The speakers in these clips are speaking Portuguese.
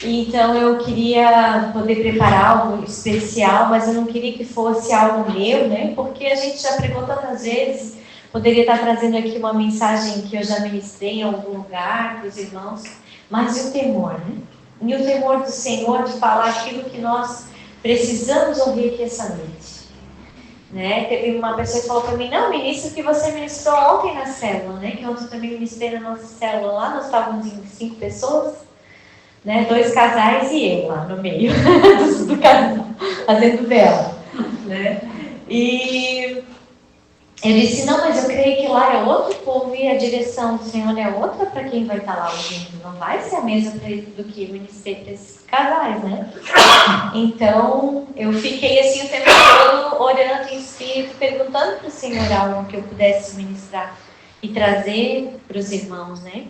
Então eu queria poder preparar algo especial, mas eu não queria que fosse algo meu, né? Porque a gente já pregou tantas vezes, poderia estar trazendo aqui uma mensagem que eu já ministrei em algum lugar para os irmãos, mas e o temor, né? E o temor do Senhor de falar aquilo que nós precisamos ouvir aqui essa noite. Né? Teve uma pessoa que falou para mim, não, ministro, que você ministrou ontem na célula, né? Que ontem eu também ministrei na nossa célula lá, nós estávamos em 5 pessoas, né? 2 casais e eu lá no meio do casal, fazendo vela, né? E eu disse, não, mas eu creio que lá é outro povo e a direção do Senhor é outra para quem vai estar lá ouvindo. Não vai ser a mesma do que eu ministrei para esses casais, né? Então, eu fiquei assim o tempo todo orando em espírito, perguntando para o Senhor algo que eu pudesse ministrar e trazer para os irmãos, né?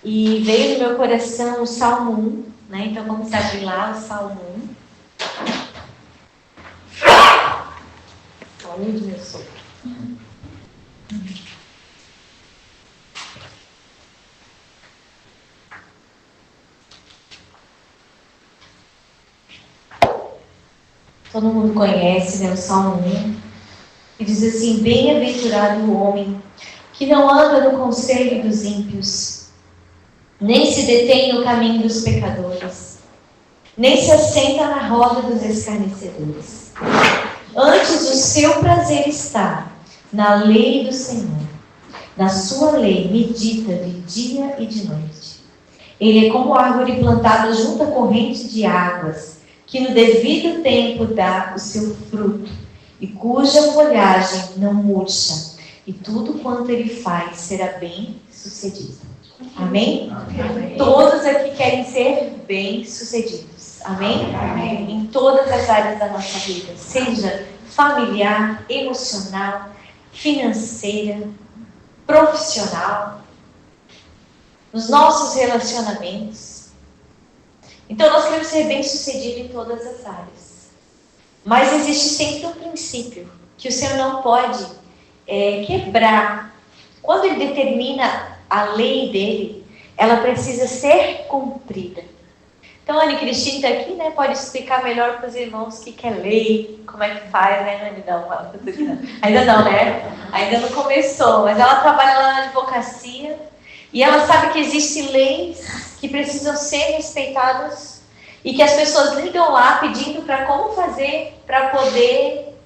E veio no meu coração o Salmo 1, né? Então, vamos abrir lá o Salmo 1. Saúde, meu sogro. Todo mundo conhece, né, o Salmo 1, que diz assim, bem-aventurado o homem que não anda no conselho dos ímpios, nem se detém no caminho dos pecadores, nem se assenta na roda dos escarnecedores. Antes o seu prazer está na lei do Senhor, na sua lei medita de dia e de noite. Ele é como árvore plantada junto à corrente de águas, que no devido tempo dá o seu fruto, e cuja folhagem não murcha, e tudo quanto ele faz será bem sucedido. Amém? Amém? Todos aqui querem ser bem sucedidos. Amém? Amém? Em todas as áreas da nossa vida, seja familiar, emocional, financeira, profissional, nos nossos relacionamentos. Então nós queremos ser bem sucedidos em todas as áreas. Mas existe sempre um princípio que o Senhor não pode quebrar. Quando Ele determina a lei dele, ela precisa ser cumprida. Então a Anne Cristina está aqui, né? Pode explicar melhor para os irmãos o que é lei, como é que faz, né, Anne? Não, ainda não, né? Ainda não começou, mas ela trabalha lá na advocacia e ela sabe que existem leis que precisam ser respeitadas e que as pessoas ligam lá pedindo para como fazer para poder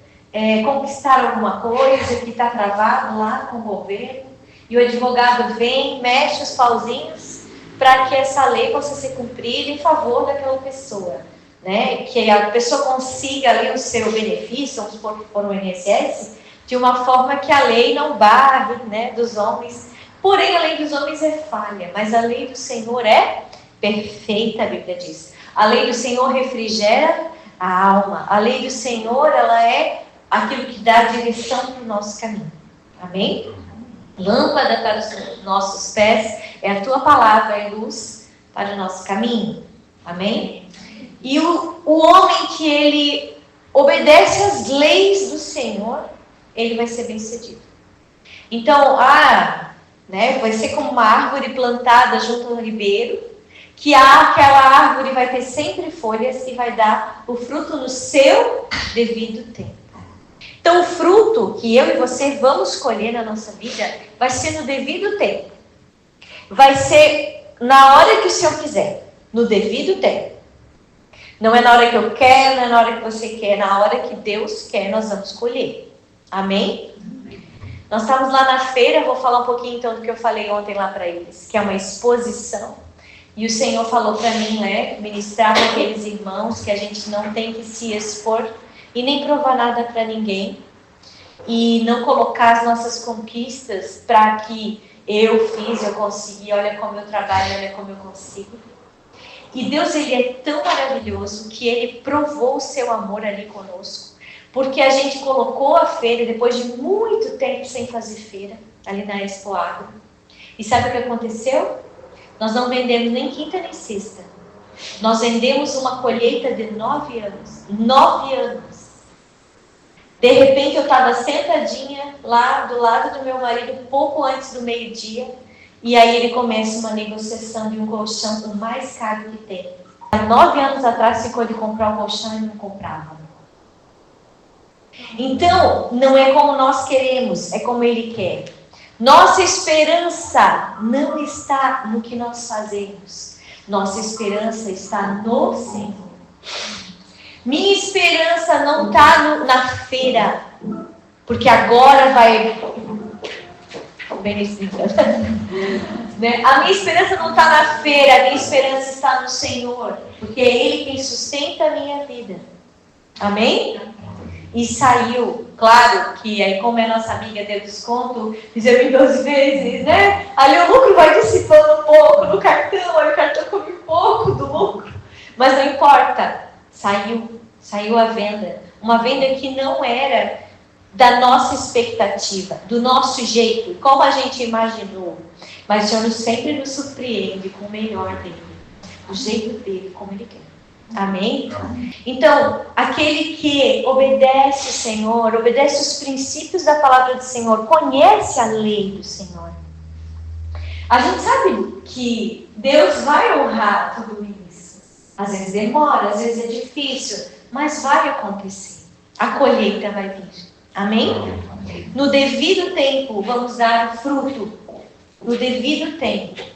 conquistar alguma coisa que está travado lá com o governo. E o advogado vem, mexe os pauzinhos para que essa lei possa ser cumprida em favor daquela pessoa, né? Que a pessoa consiga ali o seu benefício, vamos supor que for um INSS, de uma forma que a lei não barre, né, dos homens. Porém, a lei dos homens é falha, mas a lei do Senhor é perfeita, a Bíblia diz. A lei do Senhor refrigera a alma. A lei do Senhor, ela é aquilo que dá direção para o nosso caminho. Amém? Lâmpada para os nossos pés é a tua palavra, é luz para o nosso caminho. Amém? E o homem que ele obedece às leis do Senhor, ele vai ser bem sucedido. Então, vai ser como uma árvore plantada junto ao ribeiro, que aquela árvore vai ter sempre folhas e vai dar o fruto no seu devido tempo. Então, o fruto que eu e você vamos colher na nossa vida vai ser no devido tempo. Vai ser na hora que o Senhor quiser, no devido tempo. Não é na hora que eu quero, não é na hora que você quer, é na hora que Deus quer, nós vamos colher. Amém? Nós estávamos lá na feira, vou falar um pouquinho então do que eu falei ontem lá para eles, que é uma exposição. E o Senhor falou para mim, né, ministrar para aqueles irmãos que a gente não tem que se expor e nem provar nada para ninguém. E não colocar as nossas conquistas para que eu fiz, eu consegui, olha como eu trabalho, olha como eu consigo. E Deus, Ele é tão maravilhoso que Ele provou o seu amor ali conosco. Porque a gente colocou a feira, depois de muito tempo sem fazer feira, ali na Expo Agro. E sabe o que aconteceu? Nós não vendemos nem quinta nem sexta. Nós vendemos uma colheita de 9 anos. 9 anos. De repente eu estava sentadinha lá do lado do meu marido, pouco antes do meio-dia. E aí ele começa uma negociação de um colchão o mais caro que tem. 9 anos atrás ficou de comprar um colchão e não comprava. Então, não é como nós queremos, é como Ele quer. Nossa esperança não está no que nós fazemos. Nossa esperança está no Senhor. Minha esperança não está na feira, porque agora vai... Né? A minha esperança não está na feira, a minha esperança está no Senhor, porque é Ele quem sustenta a minha vida. Amém? E saiu, claro que aí, como é nossa amiga, deu desconto, fizemos em 12 vezes, né? Ali o lucro vai dissipando um pouco no cartão, aí o cartão come pouco do lucro, mas não importa, saiu a venda. Uma venda que não era da nossa expectativa, do nosso jeito, como a gente imaginou. Mas o Senhor sempre nos surpreende com o melhor dele, do jeito dele, como Ele quer. Amém? Então, aquele que obedece o Senhor, obedece os princípios da palavra do Senhor, conhece a lei do Senhor. A gente sabe que Deus vai honrar tudo isso. Às vezes demora, às vezes é difícil, mas vai acontecer. A colheita vai vir. Amém? No devido tempo, vamos dar o fruto. No devido tempo.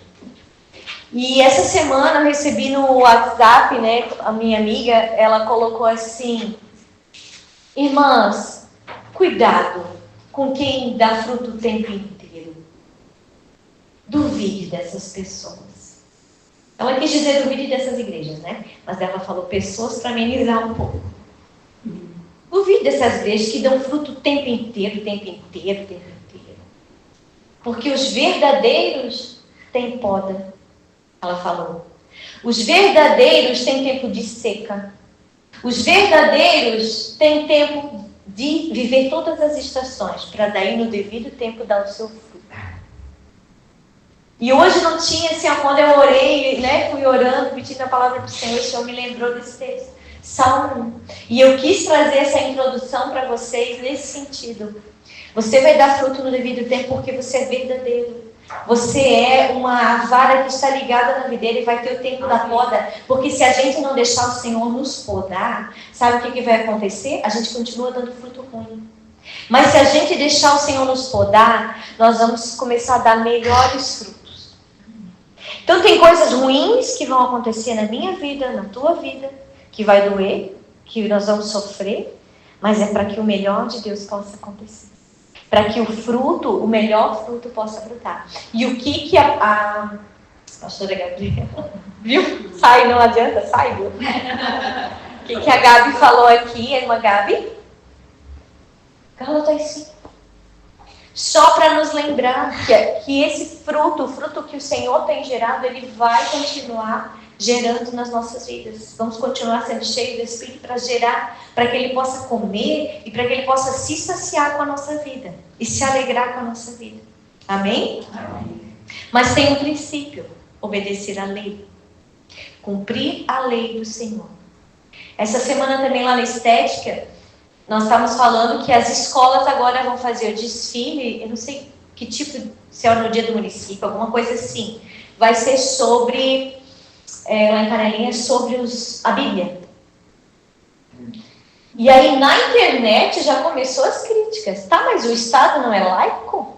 E essa semana eu recebi no WhatsApp, né, a minha amiga, ela colocou assim: irmãs, cuidado com quem dá fruto o tempo inteiro. Duvide dessas pessoas. Ela quis dizer duvide dessas igrejas, né? Mas ela falou pessoas para amenizar um pouco. Duvide dessas igrejas que dão fruto o tempo inteiro, o tempo inteiro, o tempo inteiro. Porque os verdadeiros têm poda. Ela falou. Os verdadeiros têm tempo de seca. Os verdadeiros têm tempo de viver todas as estações, para daí no devido tempo dar o seu fruto. E hoje não tinha, assim, quando eu orei, né, fui orando, pedindo a palavra do Senhor, o Senhor me lembrou desse texto, Salmo 1. E eu quis trazer essa introdução para vocês nesse sentido. Você vai dar fruto no devido tempo porque você é verdadeiro. Você é uma vara que está ligada na videira e vai ter o tempo da poda. Porque se a gente não deixar o Senhor nos podar, sabe o que vai acontecer? A gente continua dando fruto ruim. Mas se a gente deixar o Senhor nos podar, nós vamos começar a dar melhores frutos. Então tem coisas ruins que vão acontecer na minha vida, na tua vida, que vai doer, que nós vamos sofrer, mas é para que o melhor de Deus possa acontecer. Para que o fruto, o melhor fruto possa brotar. E o que a pastora Gabriela, viu? Sai, não adianta, sai, viu? O que a Gabi falou aqui, a irmã Gabi? Gálatas 5. Só para nos lembrar que esse fruto, o fruto que o Senhor tem gerado, ele vai continuar gerando nas nossas vidas. Vamos continuar sendo cheios do Espírito para gerar, para que Ele possa comer e para que Ele possa se saciar com a nossa vida e se alegrar com a nossa vida. Amém? Amém. Mas tem um princípio: obedecer à lei, cumprir a lei do Senhor. Essa semana também lá na Estética, nós estávamos falando que as escolas agora vão fazer o desfile, eu não sei que tipo, se é no dia do município, alguma coisa assim. Vai ser sobre... lá em Canelinha, sobre a Bíblia. E aí na internet já começou as críticas. Tá, mas o Estado não é laico?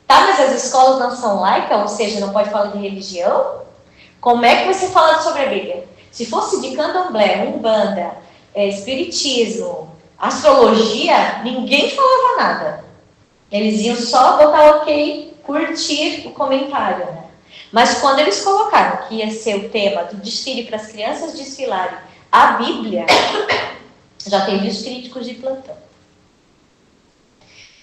Tá, mas as escolas não são laicas, ou seja, não pode falar de religião? Como é que você fala sobre a Bíblia? Se fosse de candomblé, umbanda, espiritismo, astrologia, ninguém falava nada. Eles iam só botar ok, curtir o comentário, né? Mas quando eles colocaram que ia ser o tema do desfile para as crianças desfilarem a Bíblia, já teve os críticos de plantão.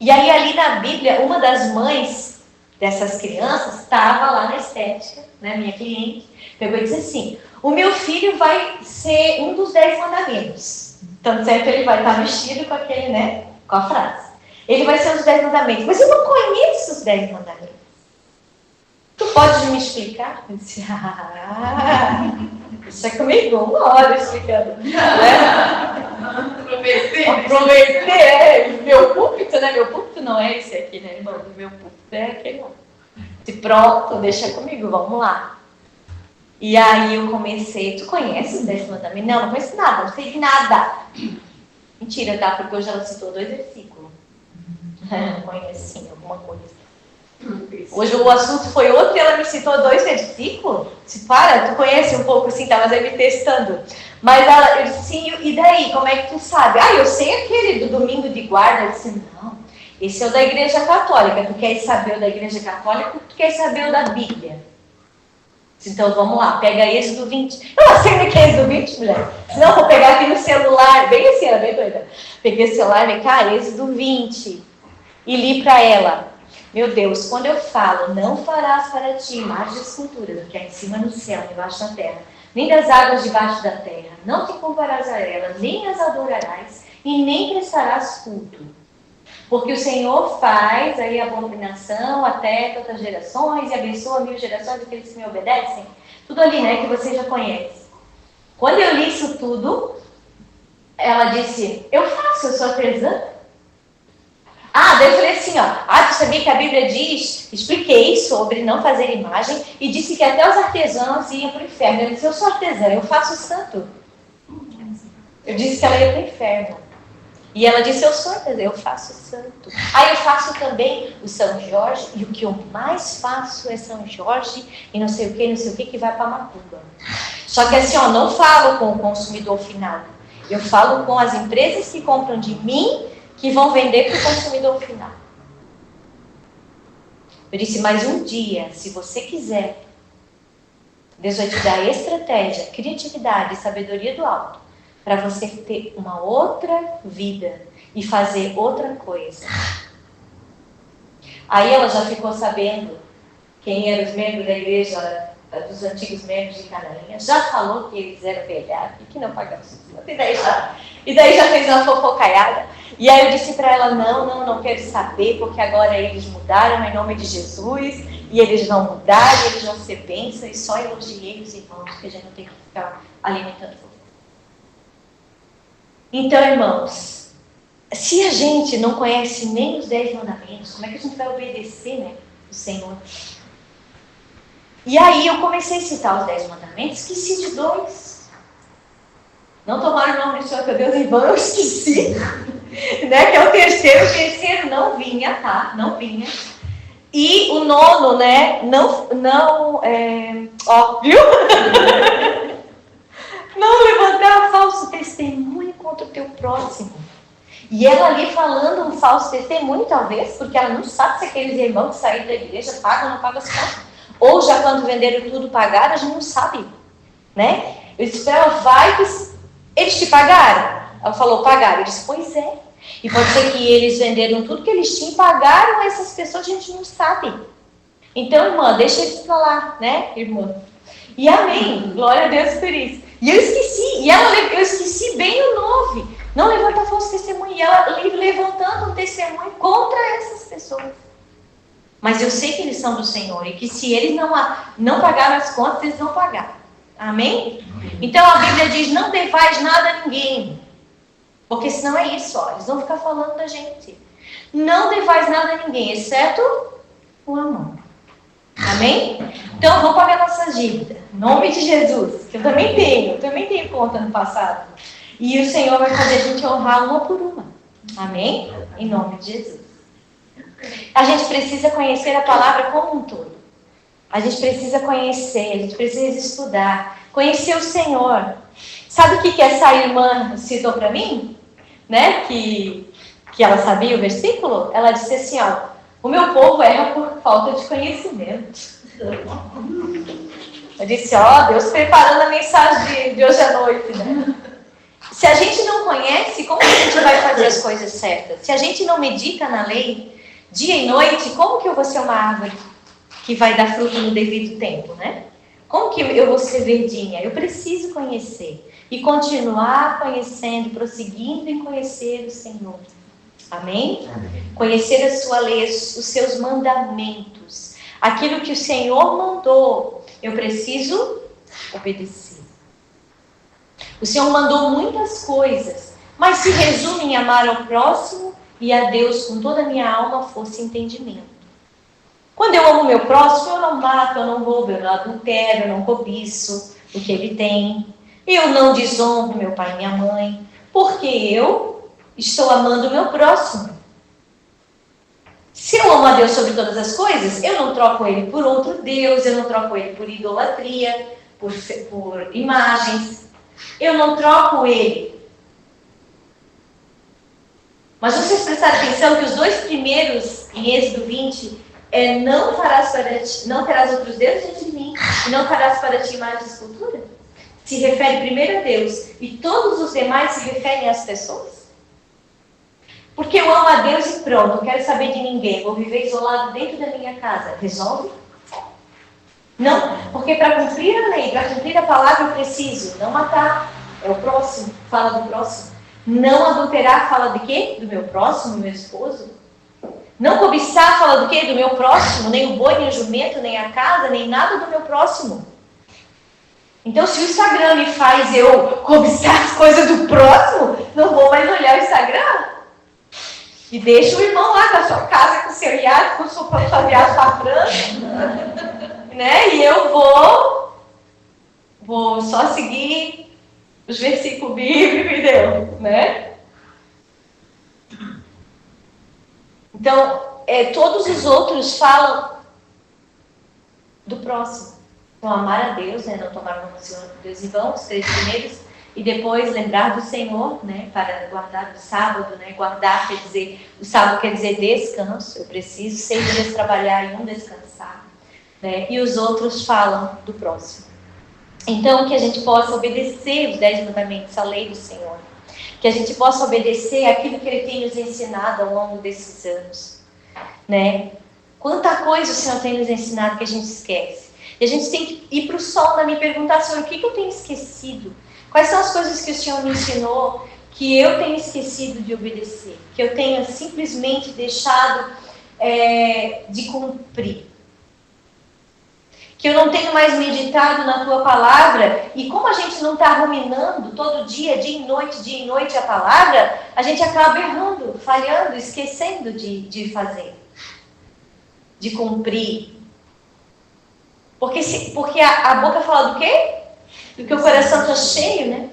E aí ali na Bíblia, uma das mães dessas crianças estava lá na Estética, né, minha cliente, pegou e disse assim: o meu filho vai ser um dos 10 mandamentos. Tanto certo ele vai estar vestido com aquele, né, com a frase. Ele vai ser um dos 10 mandamentos. Mas eu não conheço os 10 mandamentos. Tu pode me explicar? Eu disse, isso é comigo, 1 hora explicando. Prometer, meu púlpito, né? Meu púlpito não é esse aqui, né, irmão? Meu púlpito é aquele lá. E pronto, deixa comigo, vamos lá. E aí eu comecei, tu conhece os 10 mandamentos? Não conheço nada, não sei de nada. Mentira, tá? Porque hoje ela citou 2 versículos. Não conheço sim, alguma coisa. Hoje o assunto foi outro e ela me citou 2 versículos. Se para, tu conhece um pouco assim, tá? Mas aí me testando. Mas ela, eu disse, sim, e daí? Como é que tu sabe? Eu sei aquele do domingo de guarda. Eu disse, não, esse é o da Igreja Católica. Tu queres saber o da Igreja Católica ou tu queres saber o da Bíblia? Então vamos lá, pega esse do 20. Eu não sei o que é esse do 20, mulher. Senão eu vou pegar aqui no celular, bem assim, ela bem doida. Peguei o celular e falei, cara, esse do 20. E li para ela. Meu Deus, quando eu falo, não farás para ti imagens de escultura do que há em cima no céu, debaixo da terra, nem das águas debaixo da terra, não te compararás a elas, nem as adorarás, e nem prestarás culto. Porque o Senhor faz aí a abominação até tantas gerações e abençoa 1000 gerações daqueles que me obedecem. Tudo ali, né, que você já conhece. Quando eu li isso tudo, ela disse, eu faço, eu sou artesã. Daí eu falei assim, tu sabia que a Bíblia diz, expliquei sobre não fazer imagem e disse que até os artesãos iam para o inferno. Eu disse, eu sou artesã, eu faço santo. Eu disse que ela ia para o inferno. E ela disse, eu sou artesã, eu faço santo. Eu faço também o São Jorge, e o que eu mais faço é São Jorge e não sei o que vai para Macumba. Só que assim, não falo com o consumidor final. Eu falo com as empresas que compram de mim, que vão vender para o consumidor final. Eu disse, mas um dia, se você quiser, Deus vai te dar estratégia, criatividade e sabedoria do alto para você ter uma outra vida e fazer outra coisa. Aí ela já ficou sabendo quem eram os membros da igreja, dos antigos membros de Canaã, já falou que eles eram velhados e que não pagavam suficiente. E daí já fez uma fofocaiada. E aí eu disse para ela, não quero saber, porque agora eles mudaram em nome de Jesus, e eles vão mudar, e eles vão ser bênçãos, e só elogiei os irmãos, porque a gente não tem que ficar alimentando fofoca. Então, irmãos, se a gente não conhece nem os 10 mandamentos, como é que a gente vai obedecer, né, o Senhor? E aí eu comecei a citar os 10 mandamentos, esqueci de 2. Não tomaram o nome do Senhor, que Deus, irmão, eu esqueci. Né, que é o terceiro não vinha, tá? Não vinha. E o 9, né, viu? Não levantar falso testemunho contra o teu próximo. E ela ali falando um falso testemunho, talvez, porque ela não sabe se aqueles irmãos que saíram da igreja pagam ou não pagam as contas. Ou já quando venderam tudo pagaram, a gente não sabe, né? Eu disse para ela, vai, eles te pagaram? Ela falou, pagaram. Eu disse, pois é. E pode ser que eles venderam tudo que eles tinham, pagaram essas pessoas, a gente não sabe. Então, irmã, deixa eles falar, né, irmã? E amém, glória a Deus por isso. E eu esqueci, eu esqueci bem o 9. Não levanta falso testemunho. E ela levantando um testemunho contra essas pessoas. Mas eu sei que eles são do Senhor, e que se eles não pagaram as contas, eles vão pagar. Amém? Então a Bíblia diz, não devais nada a ninguém. Porque senão é isso, eles vão ficar falando da gente. Não devais nada a ninguém, exceto o amor. Amém? Então vamos pagar nossas dívidas. Em nome de Jesus, que eu também tenho conta no passado. E o Senhor vai fazer a gente honrar uma por uma. Amém? Em nome de Jesus. A gente precisa conhecer a palavra como um todo. A gente precisa conhecer, a gente precisa estudar. Conhecer o Senhor. Sabe o que essa irmã citou para mim? Né? Que ela sabia o versículo? Ela disse assim, o meu povo erra por falta de conhecimento. Eu disse, Deus preparando a mensagem de hoje à noite, né? Se a gente não conhece, como que a gente vai fazer as coisas certas? Se a gente não medita na lei, dia e noite, como que eu vou ser uma árvore que vai dar fruto no devido tempo, né? Como que eu vou ser verdinha? Eu preciso conhecer. E continuar conhecendo, prosseguindo em conhecer o Senhor. Amém? Conhecer a sua lei, os seus mandamentos. Aquilo que o Senhor mandou, eu preciso obedecer. O Senhor mandou muitas coisas, mas se resume em amar ao próximo e a Deus com toda a minha alma, força e entendimento. Quando eu amo o meu próximo, eu não mato, eu não roubo, eu não adultero, eu não cobiço o que ele tem. Eu não desonro meu pai e minha mãe, porque eu estou amando o meu próximo. Se eu amo a Deus sobre todas as coisas, eu não troco ele por outro Deus, eu não troco ele por idolatria, por imagens. Eu não troco ele. Mas vocês prestaram atenção que os dois primeiros, em Êxodo 20, não terás outros deuses diante de mim, e não farás para ti imagem de escultura? Se refere primeiro a Deus, e todos os demais se referem às pessoas? Porque eu amo a Deus e pronto, não quero saber de ninguém, vou viver isolado dentro da minha casa. Resolve? Não, porque para cumprir a lei, para cumprir a palavra, eu preciso não matar, é o próximo, fala do próximo. Não adulterar, fala de quê? Do meu próximo, meu esposo. Não cobiçar, fala do quê? Do meu próximo, nem o boi, nem o jumento, nem a casa, nem nada do meu próximo. Então, se o Instagram me faz eu cobiçar as coisas do próximo, não vou mais olhar o Instagram. E deixa o irmão lá na sua casa com o seu iate, com sua viagem para a França, né? E eu vou só seguir os versículos bíblicos e deu, né? Então, todos os outros falam do próximo. Então, amar a Deus, né? Não tomar como Senhor Deus em vão, os 3 primeiros. E depois lembrar do Senhor, né? Para guardar o sábado, né? Guardar quer dizer, o sábado quer dizer descanso. Eu preciso 6 dias trabalhar e 1 descansar, né? E os outros falam do próximo. Então, que a gente possa obedecer os 10 mandamentos, a lei do Senhor. Que a gente possa obedecer aquilo que Ele tem nos ensinado ao longo desses anos, né? Quanta coisa o Senhor tem nos ensinado que a gente esquece. E a gente tem que ir para o sol e me perguntar, Senhor, o que eu tenho esquecido? Quais são as coisas que o Senhor me ensinou que eu tenho esquecido de obedecer? Que eu tenha simplesmente deixado de cumprir? Que eu não tenho mais meditado na Tua palavra? E como a gente não está ruminando todo dia e noite a palavra, a gente acaba errando, falhando, esquecendo de fazer, de cumprir. Porque a boca fala do quê? Do que o coração está cheio, né?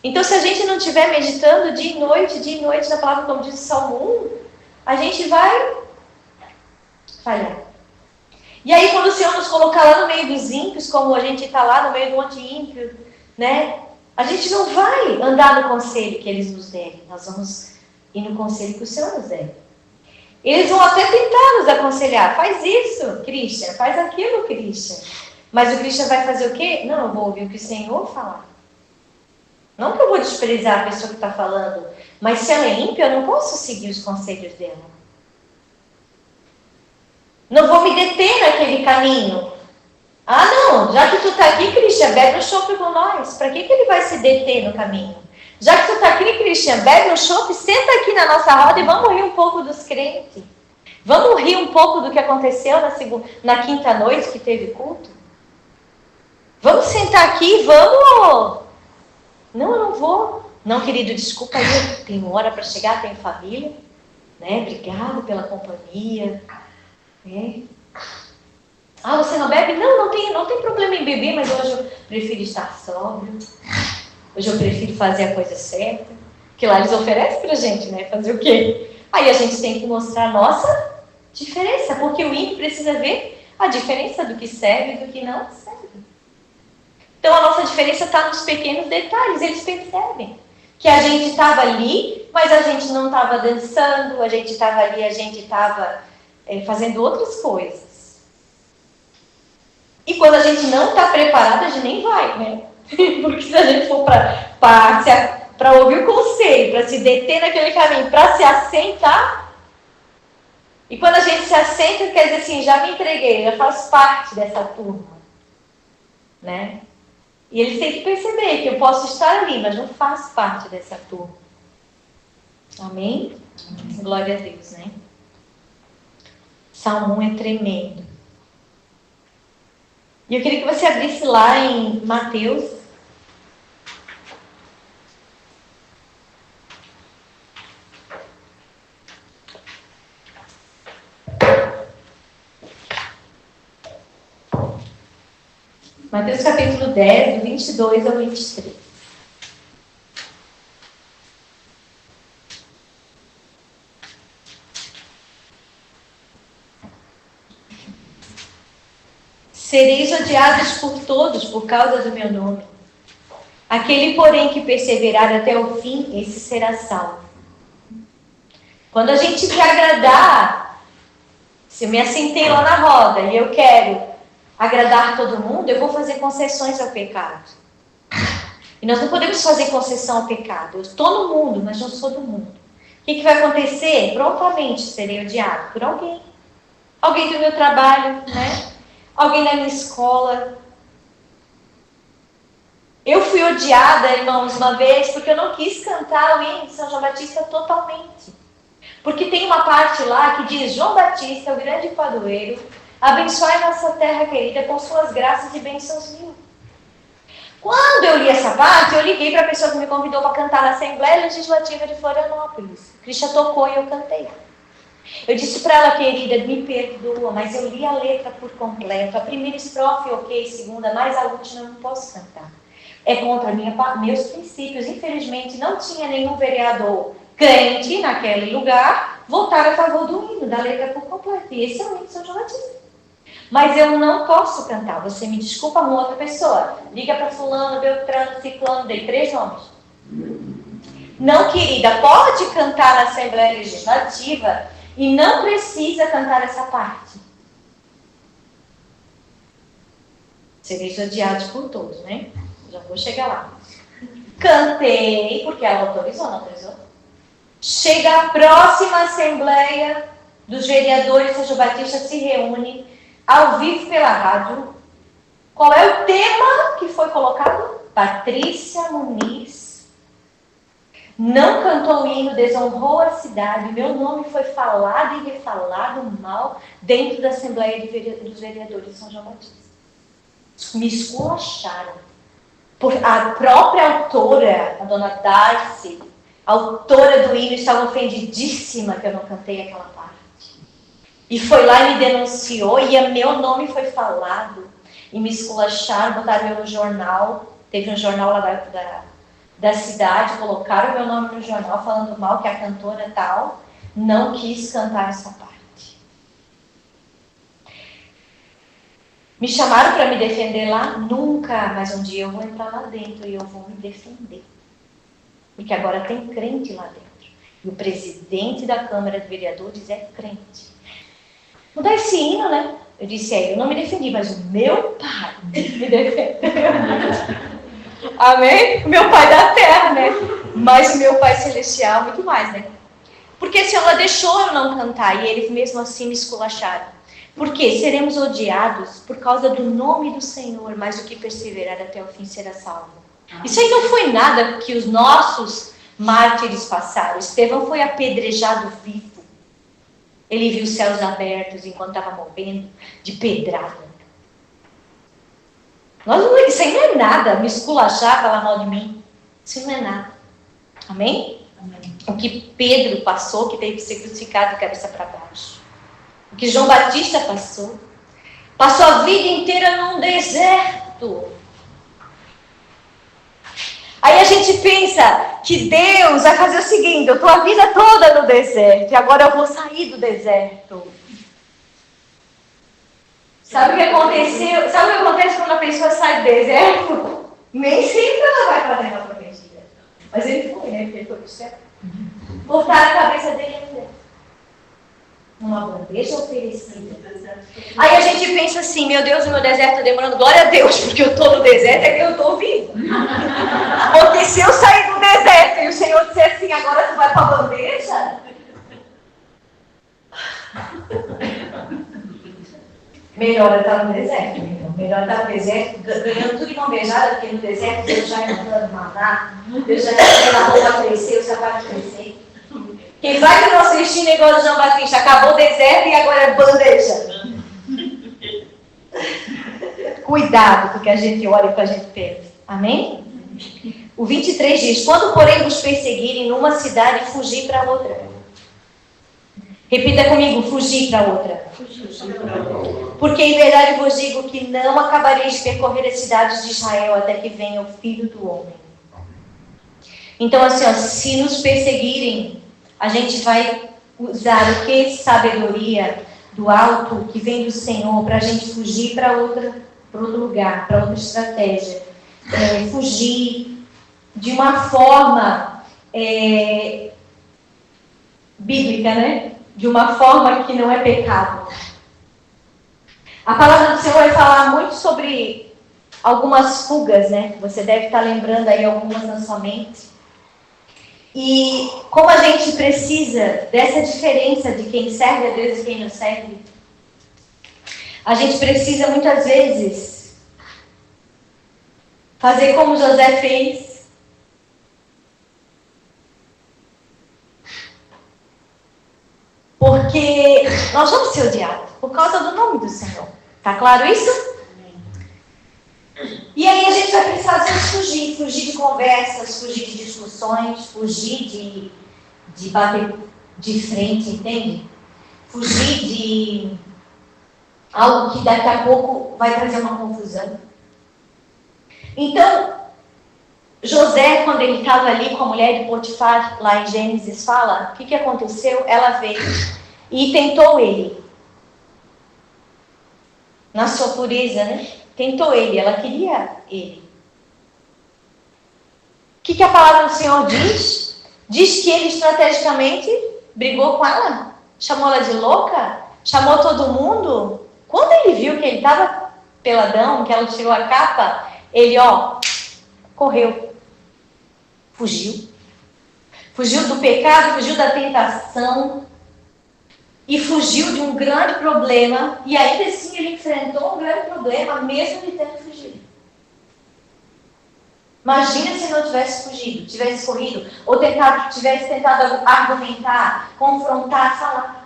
Então, se a gente não estiver meditando dia e noite na palavra, como diz o Salmo 1, a gente vai falhar. E aí, quando o Senhor nos colocar lá no meio dos ímpios, como a gente está lá no meio do monte ímpio, né? A gente não vai andar no conselho que eles nos derem. Nós vamos ir no conselho que o Senhor nos der. Eles vão até tentar nos aconselhar. Faz isso, Christian. Faz aquilo, Christian. Mas o Christian vai fazer o quê? Não, eu vou ouvir o que o Senhor falar. Não que eu vou desprezar a pessoa que está falando, mas se ela é ímpia, eu não posso seguir os conselhos dela. Não vou me deter naquele caminho. Ah, não, já que tu está aqui, Christian, bebe um chopp com nós. Para que ele vai se deter no caminho? Já que tu está aqui, Christian, bebe um chopp, senta aqui na nossa roda e vamos rir um pouco dos crentes. Vamos rir um pouco do que aconteceu na quinta noite que teve culto? Vamos sentar aqui, vamos... Não, eu não vou. Não, querido, desculpa aí, eu tenho hora para chegar, tenho família, né? Obrigado pela companhia. Né? Ah, você não bebe? Não tem problema em beber, mas hoje eu prefiro estar sóbrio. Hoje eu prefiro fazer a coisa certa. Que lá eles oferecem pra gente, né? Fazer o quê? Aí a gente tem que mostrar a nossa diferença, porque o ímpio precisa ver a diferença do que serve e do que não serve. Então a nossa diferença está nos pequenos detalhes, eles percebem que a gente estava ali, mas a gente não estava dançando, a gente estava ali, a gente estava fazendo outras coisas. E quando a gente não está preparado, a gente nem vai, né? Porque se a gente for para ouvir o conselho, para se deter naquele caminho, para se assentar, e quando a gente se assenta, quer dizer assim, já me entreguei, já faço parte dessa turma, né? E eles têm que perceber que eu posso estar ali, mas não faço parte dessa turma. Amém? Glória a Deus, né? Salmo 1 é tremendo. E eu queria que você abrisse lá em Mateus. Mateus capítulo 10, do 22 ao 23. Sereis odiados por todos por causa do meu nome. Aquele, porém, que perseverar até o fim, esse será salvo. Quando a gente quer agradar, se eu me assentei lá na roda e eu quero agradar todo mundo, eu vou fazer concessões ao pecado. E nós não podemos fazer concessão ao pecado. Eu estou no mundo, mas não sou do mundo. O que vai acontecer? Prontamente serei odiado por alguém. Alguém do meu trabalho, né? Alguém da minha escola. Eu fui odiada, irmãos, uma vez, porque eu não quis cantar o hino de São João Batista totalmente. Porque tem uma parte lá que diz: João Batista, o grande padroeiro, abençoai nossa terra querida com suas graças e bênçãos mil. Quando eu li essa parte, eu liguei para a pessoa que me convidou para cantar na Assembleia Legislativa de Florianópolis. A Cristian tocou e eu cantei. Eu disse para ela: querida, me perdoa, mas eu li a letra por completo. A primeira estrofe, ok, segunda, mas a última eu não posso cantar. É contra meus princípios. Infelizmente, não tinha nenhum vereador crente naquele lugar votar a favor do hino, da letra por completo. E esse é o hino de São João Batista. Mas eu não posso cantar. Você me desculpa, uma outra pessoa. Liga para fulano, Beltrano, Ciclano, dei 3 nomes. Não, querida, pode cantar na Assembleia Legislativa e não precisa cantar essa parte. Sereis odiados por todos, né? Já vou chegar lá. Cantei, porque ela autorizou, não autorizou? Chega a próxima Assembleia dos Vereadores, São João Batista se reúne ao vivo pela rádio. Qual é o tema que foi colocado? Patrícia Muniz não cantou o hino, desonrou a cidade. Meu nome foi falado e refalado mal dentro da Assembleia dos Vereadores de São João Batista. Me esculacharam. A própria autora, a dona Darcy, autora do hino, estava ofendidíssima que eu não cantei aquela parte. E foi lá e me denunciou, e meu nome foi falado. E me esculacharam, botaram eu no jornal. Teve um jornal lá da cidade, colocaram meu nome no jornal, falando mal que a cantora tal não quis cantar essa parte. Me chamaram para me defender lá? Nunca, mas um dia eu vou entrar lá dentro e eu vou me defender. Porque agora tem crente lá dentro. E o presidente da Câmara de Vereadores é crente. Mudar esse hino, né? Eu disse eu não me defendi, mas o meu pai me defendeu. Amém? O meu pai da terra, né? Mas o meu pai celestial, muito mais, né? Porque se ela deixou eu não cantar e eles mesmo assim me esculacharam. Porque seremos odiados por causa do nome do Senhor, mas o que perseverar até o fim será salvo. Isso aí não foi nada que os nossos mártires passaram. Estevão foi apedrejado vivo. Ele viu os céus abertos enquanto estava morrendo de pedrada. Isso aí não é nada. Me esculachar, falar mal de mim. Isso não é nada. Amém? Amém. O que Pedro passou, que teve que ser crucificado de cabeça para baixo. O que João Batista passou a vida inteira num deserto. Aí a gente pensa que Deus vai fazer o seguinte: eu estou a vida toda no deserto e agora eu vou sair do deserto. Sabe o que aconteceu? Sabe o que acontece quando a pessoa sai do deserto? Nem sempre ela vai para a terra prometida. Mas ele foi, né? Porque ele foi para o céu. Botaram a cabeça dele no deserto. Uma bandeja oferecida. Aí a gente pensa assim: meu Deus, o meu deserto está demorando. Glória a Deus, porque eu estou no deserto é que eu estou vivo. Porque se eu sair do deserto e o Senhor disser assim: agora tu vai para a bandeja, melhor estar no deserto. Melhor estar no deserto, ganhando tudo de mão beijada, porque no deserto Deus já ia mandando maná, Deus já ia fazendo a roupa crescer, o sapato crescer. Quem vai que o nosso destino é igual a João Batista, acabou o deserto e agora é bandeja. Cuidado com o que a gente olha e o que a gente pensa. Amém? O 23 diz: quando porém vos perseguirem numa cidade, fugi para outra. Repita comigo, fugir para outra. Porque em verdade vos digo que não acabareis de percorrer as cidades de Israel até que venha o Filho do Homem. Então, assim, ó, se nos perseguirem, a gente vai usar o que? Sabedoria do alto, que vem do Senhor, para a gente fugir para outro lugar, para outra estratégia. Fugir de uma forma bíblica, né? De uma forma que não é pecado. A palavra do Senhor vai falar muito sobre algumas fugas, né? Você deve estar lembrando aí algumas na sua mente. E como a gente precisa dessa diferença de quem serve a Deus e quem não serve, a gente precisa muitas vezes fazer como José fez. Porque nós vamos ser odiados por causa do nome do Senhor. Tá claro isso? E aí a gente vai precisar às vezes fugir de conversas, fugir de discussões, fugir de bater de frente, entende? Fugir de algo que daqui a pouco vai trazer uma confusão. Então, José, quando ele estava ali com a mulher de Potifar, lá em Gênesis, fala, o que aconteceu? Ela veio e tentou ele. Na sua pureza, né? Tentou ele, ela queria ele. O que a palavra do Senhor diz? Diz que ele estrategicamente brigou com ela, chamou ela de louca, chamou todo mundo. Quando ele viu que ele estava peladão, que ela tirou a capa, ele, correu. Fugiu. Fugiu do pecado, fugiu da tentação e fugiu de um grande problema. E ainda assim ele enfrentou um grande problema, mesmo ele tendo fugido. Imagina se não tivesse fugido, tivesse corrido, ou tivesse tentado argumentar, confrontar, falar.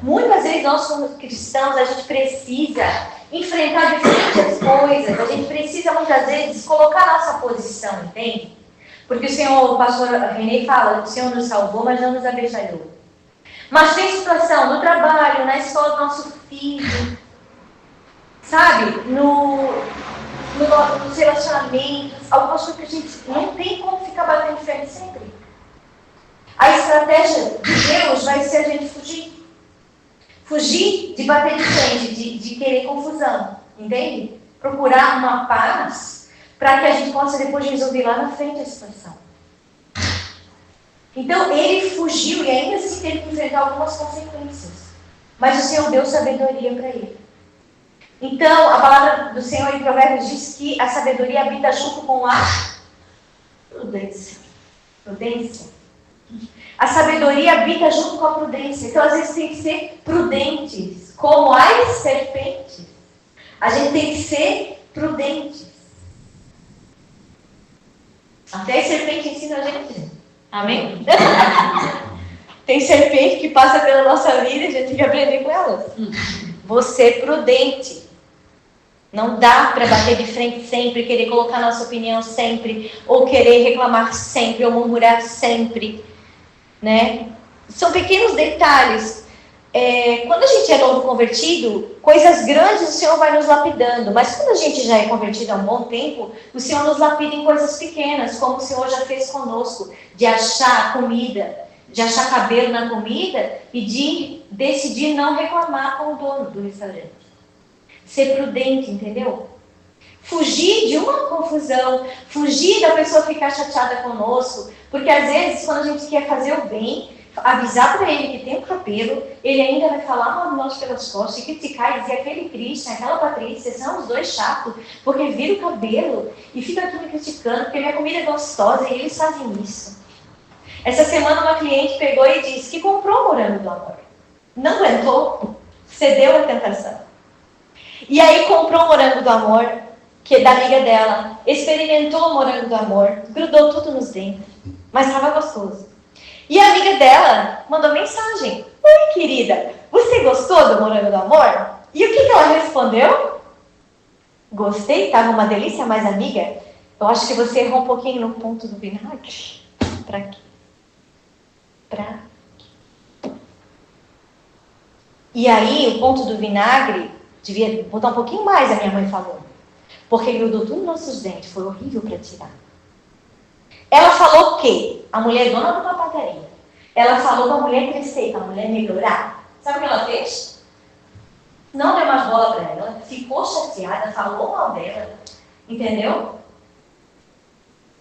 Muitas vezes nós, como cristãos, a gente precisa enfrentar diferentes coisas, a gente precisa muitas vezes colocar a nossa posição, entende? Porque o pastor René fala, o Senhor nos salvou, mas não nos abestalhou. Mas tem situação no trabalho, na escola do nosso filho, sabe? Nos relacionamentos, algumas coisas que a gente não tem como ficar batendo de frente sempre. A estratégia de Deus vai ser a gente fugir. Fugir de bater de frente, de querer confusão, entende? Procurar uma paz para que a gente possa depois resolver lá na frente a situação. Então, ele fugiu e ainda assim teve que enfrentar algumas consequências. Mas o Senhor deu sabedoria para ele. Então, a palavra do Senhor em Provérbios diz que a sabedoria habita junto com a prudência. Prudência. A sabedoria habita junto com a prudência. Então, às vezes, tem que ser prudentes, como as serpentes. A gente tem que ser prudentes. Até a serpente ensina a gente. Amém? Tem serpente que passa pela nossa vida e a gente tem que aprender com elas. Você é prudente. Não dá para bater de frente sempre, querer colocar nossa opinião sempre, ou querer reclamar sempre, ou murmurar sempre, né? São pequenos detalhes. Quando a gente é novo convertido, coisas grandes o Senhor vai nos lapidando, mas quando a gente já é convertido há um bom tempo, o Senhor nos lapida em coisas pequenas, como o Senhor já fez conosco, de achar comida, de achar cabelo na comida e de decidir não reclamar com o dono do restaurante. Ser prudente, entendeu? Fugir de uma confusão, fugir da pessoa ficar chateada conosco, porque às vezes quando a gente quer fazer o bem, avisar para ele que tem um cabelo, ele ainda vai falar mal de nós pelas costas e criticar e dizer aquele Cristian, aquela Patrícia, são os dois chatos, porque vira o cabelo e fica aqui me criticando, porque minha comida é gostosa e eles fazem isso. Essa semana uma cliente pegou e disse que comprou o morango do amor. Não aguentou, cedeu à tentação. E aí comprou o morango do amor, que é da amiga dela, experimentou o morango do amor, grudou tudo nos dentes, mas estava gostoso. E a amiga dela mandou mensagem: oi, querida, você gostou do morango do amor? E o que ela respondeu? Gostei, estava uma delícia, mas amiga, eu acho que você errou um pouquinho no ponto do vinagre. Pra quê? E aí, o ponto do vinagre, devia botar um pouquinho mais, a minha mãe falou. Porque grudou tudo nos nossos dentes, foi horrível para tirar. Ela falou o quê? A mulher dona de uma padaria. Ela falou para a mulher crescer, para a mulher melhorar. Sabe o que ela fez? Não deu mais bola para ela. Ela ficou chateada, falou mal dela. Entendeu?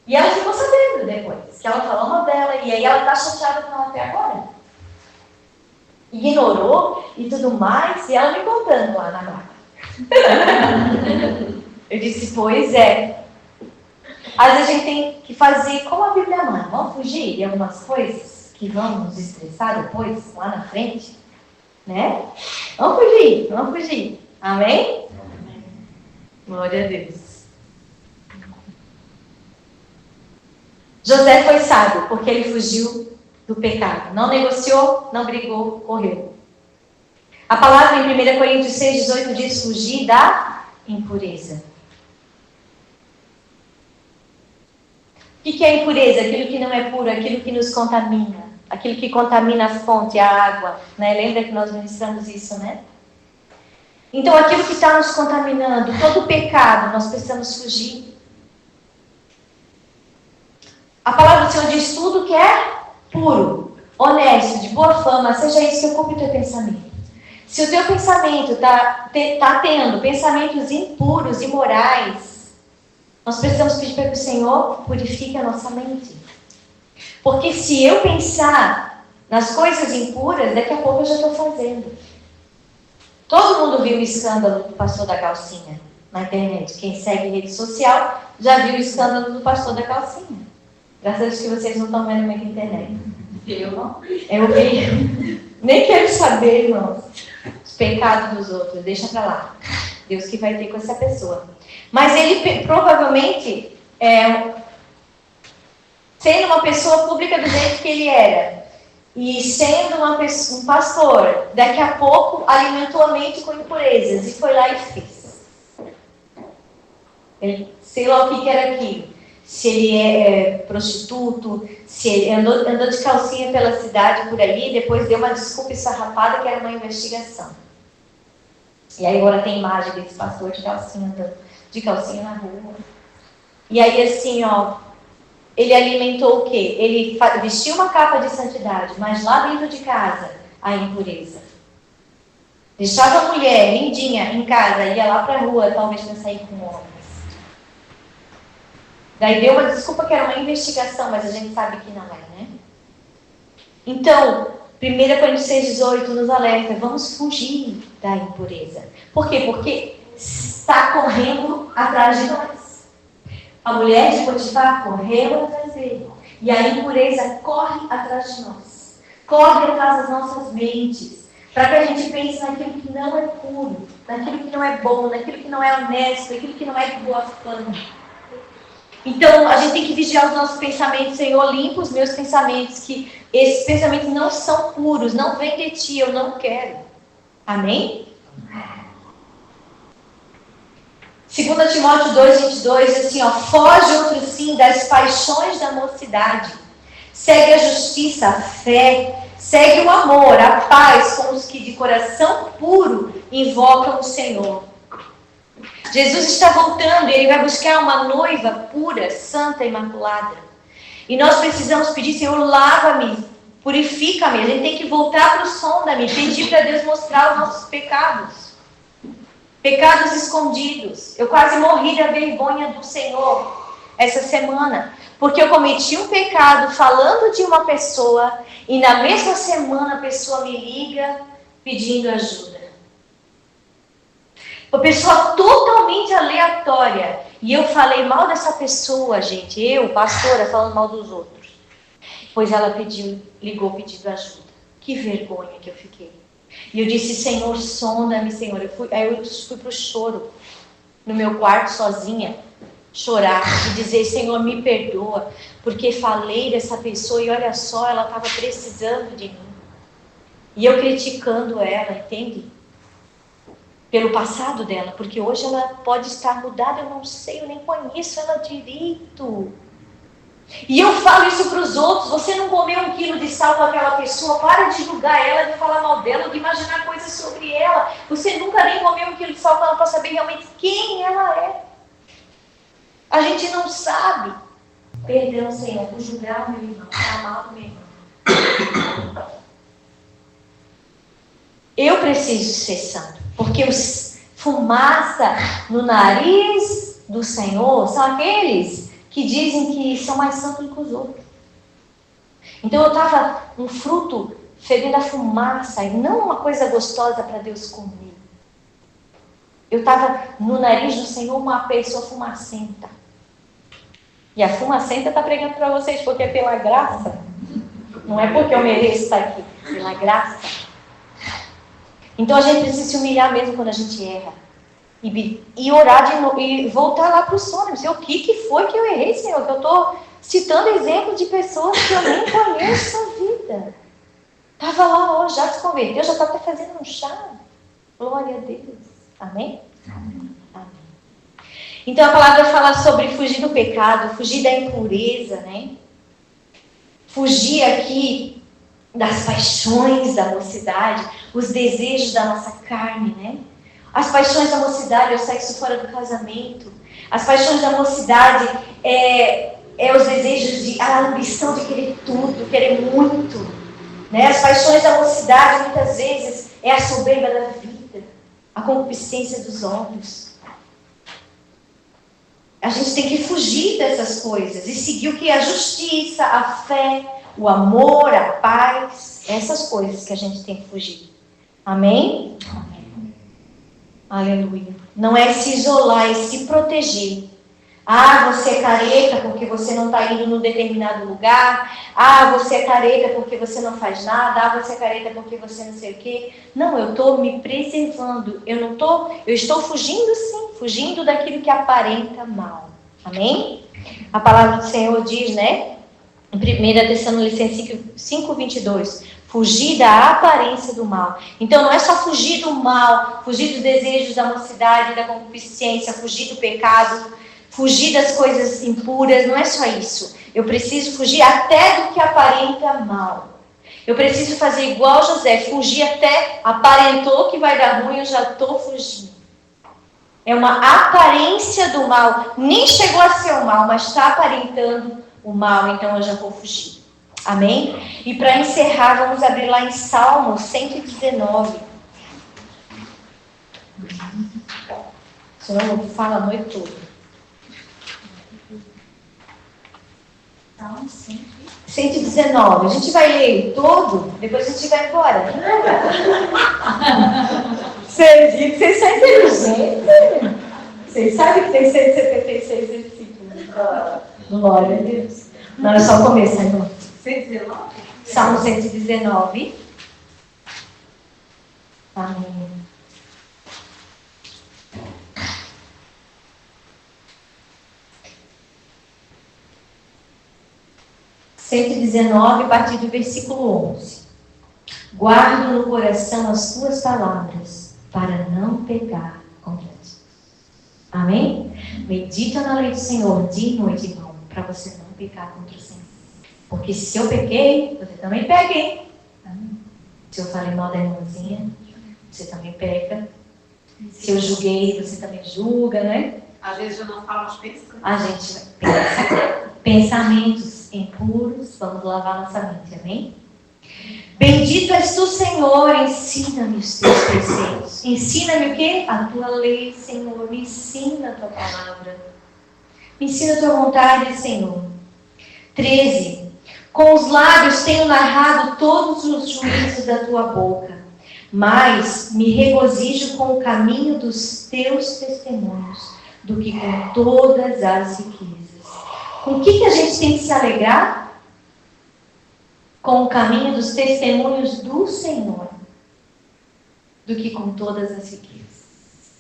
E ela ficou sabendo depois que ela falou mal dela. E aí ela está chateada com ela até agora. Ignorou e tudo mais. E ela me contando lá na barra. Eu disse, pois é. Às vezes a gente tem que fazer como a Bíblia manda. Vamos fugir de algumas coisas que vão nos estressar depois, lá na frente. Né? Vamos fugir, vamos fugir. Amém? Amém. Glória a Deus. José foi sábio, porque ele fugiu do pecado. Não negociou, não brigou, correu. A palavra em 1 Coríntios 6,18 diz fugir da impureza. O que é impureza? Aquilo que não é puro, aquilo que nos contamina. Aquilo que contamina a fonte, a água. Né? Lembra que nós ministramos isso, né? Então, aquilo que está nos contaminando, todo pecado, nós precisamos fugir. A palavra do Senhor diz tudo que é puro, honesto, de boa fama, seja isso que ocupe o teu pensamento. Se o teu pensamento está tendo pensamentos impuros, imorais, nós precisamos pedir para que o Senhor purifique a nossa mente. Porque se eu pensar nas coisas impuras, daqui a pouco eu já estou fazendo. Todo mundo viu o escândalo do pastor da calcinha na internet. Quem segue rede social já viu o escândalo do pastor da calcinha. Graças a Deus que vocês não estão vendo muito na internet. Eu não. Eu vi. Nem quero saber, irmãos, os pecados dos outros. Deixa pra lá. Deus que vai ter com essa pessoa. Mas ele provavelmente, sendo uma pessoa pública do jeito que ele era, e sendo um pastor, daqui a pouco alimentou a mente com impurezas, e foi lá e fez. Ele, sei lá o que era aquilo. Se ele é prostituto, se ele andou de calcinha pela cidade por aí, depois deu uma desculpa esfarrapada que era uma investigação. E aí agora tem imagem desse pastor de calcinha, andando de calcinha na rua. E aí assim, ele alimentou o quê? Ele vestiu uma capa de santidade, mas lá dentro de casa, a impureza. Deixava a mulher lindinha em casa, ia lá para a rua, talvez para sair com homens. Daí deu uma desculpa que era uma investigação, mas a gente sabe que não é, né? Então, 1 Coríntios 6,18 nos alerta, vamos fugir da impureza. Por quê? Porque está correndo atrás de nós. A mulher de Potifar correu atrás dele. E a impureza corre atrás de nós. Corre atrás das nossas mentes. Para que a gente pense naquilo que não é puro, naquilo que não é bom, naquilo que não é honesto, naquilo que não é de boa fama. Então, a gente tem que vigiar os nossos pensamentos. Senhor, limpa os meus pensamentos, que esses pensamentos não são puros, não vêm de ti, eu não quero. Amém? 2 Timóteo 2,22 diz assim, foge outro sim das paixões da mocidade. Segue a justiça, a fé, segue o amor, a paz com os que de coração puro invocam o Senhor. Jesus está voltando e ele vai buscar uma noiva pura, santa, imaculada. E nós precisamos pedir, Senhor, lava-me, purifica-me. A gente tem que voltar para o sonda-me, pedir para Deus mostrar os nossos pecados. Pecados escondidos. Eu quase morri da vergonha do Senhor essa semana. Porque eu cometi um pecado falando de uma pessoa e na mesma semana a pessoa me liga pedindo ajuda. Uma pessoa totalmente aleatória. E eu falei mal dessa pessoa, gente. Eu, pastora, falando mal dos outros. Pois ela ligou pedindo ajuda. Que vergonha que eu fiquei. E eu disse, Senhor, sonda-me, Senhor. Aí eu fui pro choro. No meu quarto, sozinha. Chorar e dizer, Senhor, me perdoa. Porque falei dessa pessoa e olha só, ela estava precisando de mim. E eu criticando ela, entende? Pelo passado dela, porque hoje ela pode estar mudada, eu não sei, eu nem conheço ela direito. E eu falo isso para os outros: você não comeu 1 quilo de sal com aquela pessoa, para de julgar ela, de falar mal dela, de imaginar coisas sobre ela. Você nunca nem comeu 1 quilo de sal com ela para saber realmente quem ela é. A gente não sabe. Perdão, Senhor, por julgar o meu irmão, por amar o meu irmão. Eu preciso ser santo, porque os fumaça no nariz do Senhor são aqueles que dizem que são mais santos do que os outros. Então eu estava um fruto fedendo a fumaça, e não uma coisa gostosa para Deus comer. Eu estava no nariz do Senhor uma pessoa fumacenta. E a fumacenta está pregando para vocês, porque é pela graça. Não é porque eu mereço estar aqui, pela graça. Então a gente precisa se humilhar mesmo quando a gente erra. E orar de novo, e voltar lá para o sono. O que foi que eu errei, Senhor? Que eu estou citando exemplos de pessoas que eu nem conheço a vida. Estava lá hoje, já se converteu, já está até fazendo um chá. Glória a Deus. Amém? Amém. Então a palavra fala sobre fugir do pecado, fugir da impureza, né? Fugir aqui das paixões da mocidade, os desejos da nossa carne, né? As paixões da mocidade é o sexo fora do casamento. As paixões da mocidade é os desejos a ambição de querer tudo, querer muito, né? As paixões da mocidade muitas vezes é a soberba da vida, a concupiscência dos olhos. A gente tem que fugir dessas coisas e seguir o que é a justiça, a fé, o amor, a paz, essas coisas que a gente tem que fugir. Amém? Amém. Aleluia. Não é se isolar, é se proteger. Ah, você é careta porque você não está indo num determinado lugar. Ah, você é careta porque você não faz nada. Ah, você é careta porque você não sei o quê. Não, eu estou me preservando. Eu estou fugindo sim, fugindo daquilo que aparenta mal. Amém? A palavra do Senhor diz, né? Em 1 Tessalonicenses 5:22. Fugir da aparência do mal. Então não é só fugir do mal, fugir dos desejos da mocidade, da concupiscência, fugir do pecado, fugir das coisas impuras, não é só isso. Eu preciso fugir até do que aparenta mal. Eu preciso fazer igual José, fugir até aparentou que vai dar ruim, eu já estou fugindo. É uma aparência do mal, nem chegou a ser o mal, mas está aparentando o mal, então eu já vou fugir. Amém? E para encerrar, vamos abrir lá em Salmo 119. Senão eu falo a noite toda. Salmo 119. A gente vai ler todo, depois a gente vai embora. Vocês são inteligentes. Vocês sabem que tem 176 versículos. Glória a Deus. Não, é só o começo, irmão. 119? Salmo 119. Amém. A partir do versículo 11. Guardo no coração as tuas palavras, para não pecar contra ti. Amém? Medita na lei do Senhor dia e noite, irmão, para você não pecar contra o Senhor. Porque se eu pequei, você também pega, hein? Se eu falei mal da irmãzinha, você também peca. Se eu julguei, você também julga, né? Às vezes eu não falo as pensas. A gente pensa. Pensamentos impuros, vamos lavar nossa mente, amém? Bendito és tu, Senhor, ensina-me os teus preceitos. Ensina-me o quê? A tua lei, Senhor. Me ensina a tua palavra. Me ensina a tua vontade, Senhor. 13. Com os lábios tenho narrado todos os juízos da tua boca, mas me regozijo com o caminho dos teus testemunhos, do que com todas as riquezas. Com o que a gente tem que se alegrar? Com o caminho dos testemunhos do Senhor, do que com todas as riquezas.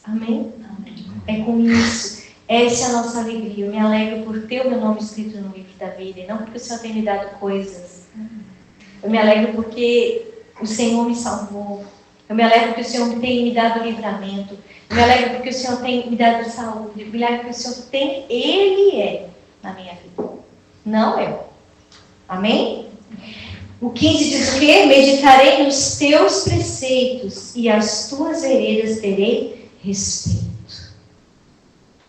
Amém? Amém. É com isso. Essa é a nossa alegria. Eu me alegro por ter o meu nome escrito no livro da vida, e não porque o Senhor tem me dado coisas. Eu me alegro porque o Senhor me salvou. Eu me alegro porque o Senhor tem me dado livramento. Eu me alegro porque o Senhor tem me dado saúde. Eu me alegro porque o Senhor tem, Ele é na minha vida. não eu. Amém? O 15 diz o quê? Meditarei nos teus preceitos e as tuas veredas terei respeito.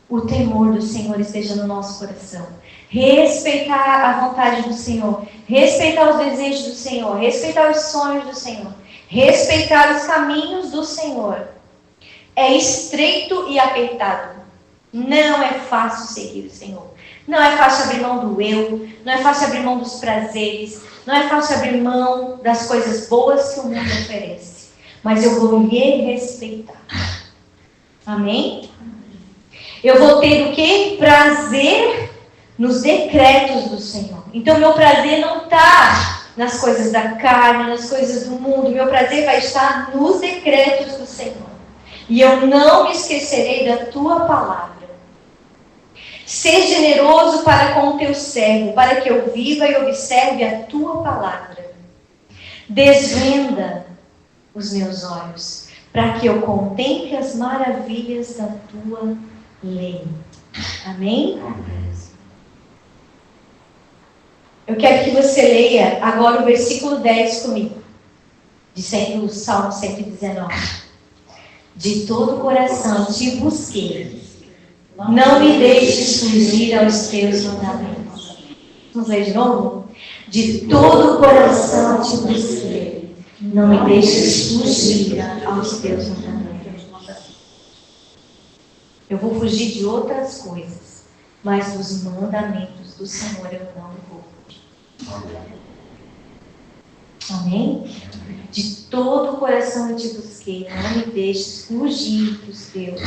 O temor do Senhor esteja no nosso coração. Respeitar a vontade do Senhor. Respeitar os desejos do Senhor. Respeitar os sonhos do Senhor. Respeitar os caminhos do Senhor. É estreito e apertado. Não é fácil seguir o Senhor. Não é fácil abrir mão do eu. Não é fácil abrir mão dos prazeres. Não é fácil abrir mão das coisas boas que o mundo oferece. Mas eu vou lhe respeitar. Amém? Eu vou ter o quê? Prazer nos decretos do Senhor. Então, meu prazer não está nas coisas da carne, nas coisas do mundo. Meu prazer vai estar nos decretos do Senhor. E eu não me esquecerei da tua palavra. Ser generoso para com o teu servo, para que eu viva e observe a tua palavra. Desvenda os meus olhos, para que eu contemple as maravilhas da tua lei. Amém? Eu quero que você leia agora o versículo 10 comigo, do Salmo 119. De todo o coração te busquei, não me deixes fugir aos teus mandamentos. Vamos ler de novo? De todo o coração te busquei, não me deixes fugir aos teus mandamentos. Eu vou fugir de outras coisas, mas dos mandamentos do Senhor eu não vou fugir. Amém? De todo o coração eu te busquei, não me deixes fugir dos teus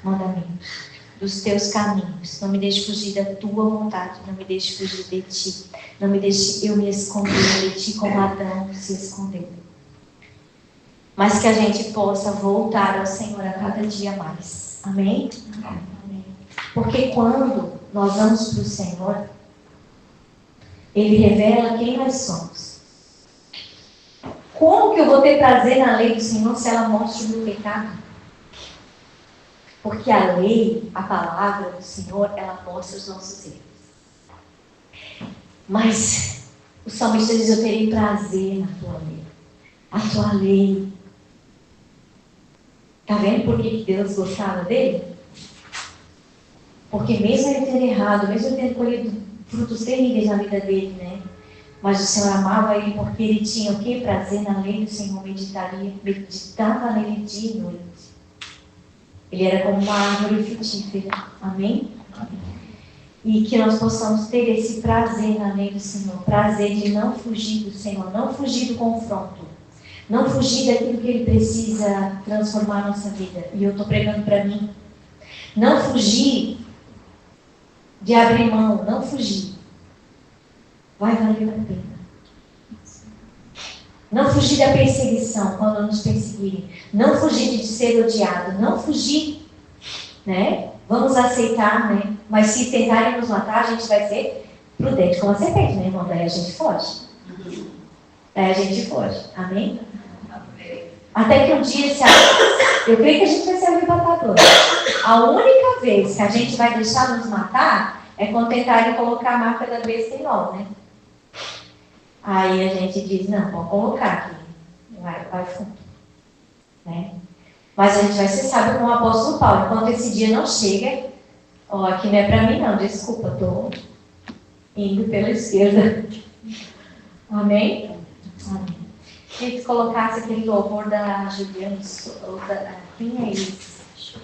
mandamentos, dos teus caminhos. Não me deixes fugir da tua vontade, não me deixes fugir de ti. Não me deixe eu me esconder de ti como Adão se escondeu. Mas que a gente possa voltar ao Senhor a cada dia mais. Amém? Amém. Porque quando nós vamos para o Senhor, Ele revela quem nós somos. Como que eu vou ter prazer na lei do Senhor se ela mostra o meu pecado? Porque a lei, a palavra do Senhor, ela mostra os nossos erros. Mas o salmista diz: eu terei prazer na tua lei. A tua lei. Está vendo por que Deus gostava dele? Porque mesmo ele tendo errado, mesmo ele tendo colhido frutos terríveis na vida dele, né? Mas o Senhor amava ele porque ele tinha o quê? Prazer na lei do Senhor, meditava nele dia e noite. Ele era como uma árvore frutífera. Amém? E que nós possamos ter esse prazer na lei do Senhor. Prazer de não fugir do Senhor, não fugir do confronto. Não fugir daquilo que Ele precisa transformar a nossa vida. E eu estou pregando para mim. Não fugir de abrir mão. Não fugir. Vai valer a pena. Não fugir da perseguição quando nos perseguirem. Não fugir de ser odiado. Não fugir. Né? Vamos aceitar, né? Mas se tentarem nos matar, a gente vai ser prudente como a serpente, né, irmão? Daí a gente foge. Daí a gente foge. Amém? Até que um dia, eu creio que a gente vai ser arrebatador. A única vez que a gente vai deixar nos matar é quando tentarem colocar a marca da besta em nós, né? Aí a gente diz: não, vamos colocar aqui. Vai fundo. Né? Mas a gente vai ser sábio como o apóstolo Paulo. Enquanto esse dia não chega, ó, aqui não é para mim não, desculpa, estou indo pela esquerda. Amém? Amém. Queria que colocasse aquele louvor da Juliana. Quem é isso?